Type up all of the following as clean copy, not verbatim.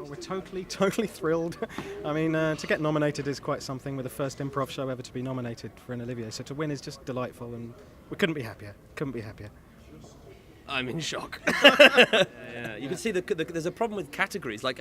We're totally thrilled. I mean, to get nominated is quite something. We're the first improv show ever to be nominated for an Olivier, so to win is just delightful, and we couldn't be happier. Couldn't be happier. I'm in shock. Yeah, you can see there's a problem with categories. I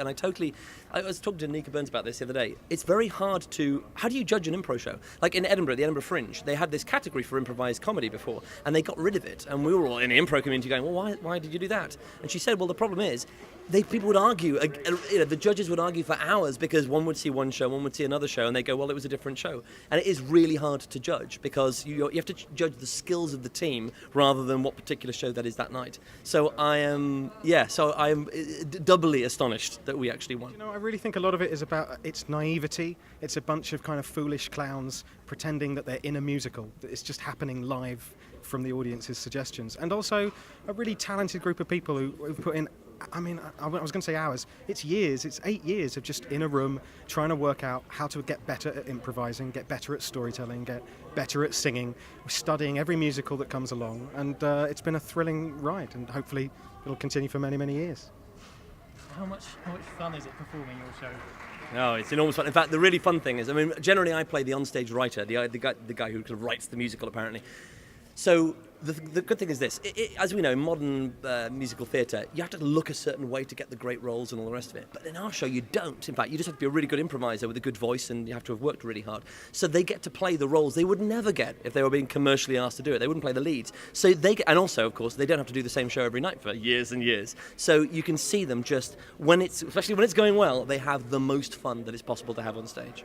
was talking to Nika Burns about this the other day. It's very hard to. How do you judge an improv show? Like in Edinburgh, the Edinburgh Fringe, they had this category for improvised comedy before, and they got rid of it. And we were all in the improv community going, well, why did you do that? And she said, well, the problem is, people would argue, the judges would argue for hours because one would see one show, one would see another show, and they go, well, it was a different show. And it is really hard to judge because you have to judge the skills of the team rather than what particular show that is that night. So I am doubly astonished that we actually won. You know, I really think a lot of it is about its naivety. It's a bunch of kind of foolish clowns pretending that they're in a musical, that it's just happening live from the audience's suggestions. And also a really talented group of people who put in, I mean, I was going to say hours. It's years. It's 8 years of just in a room trying to work out how to get better at improvising, get better at storytelling, get better at singing. We're studying every musical that comes along, and it's been a thrilling ride, and hopefully it'll continue for many, many years. How much fun is it performing your show? No, it's enormous fun. In fact, the really fun thing is, I mean, generally I play the onstage writer, the guy who kind of writes the musical, apparently. So the good thing is this, as we know, in modern musical theatre, you have to look a certain way to get the great roles and all the rest of it. But in our show, you don't. In fact, you just have to be a really good improviser with a good voice, and you have to have worked really hard. So they get to play the roles they would never get if they were being commercially asked to do it. They wouldn't play the leads. So and also, of course, they don't have to do the same show every night for years and years. So you can see them just, especially when it's going well, they have the most fun that is possible to have on stage.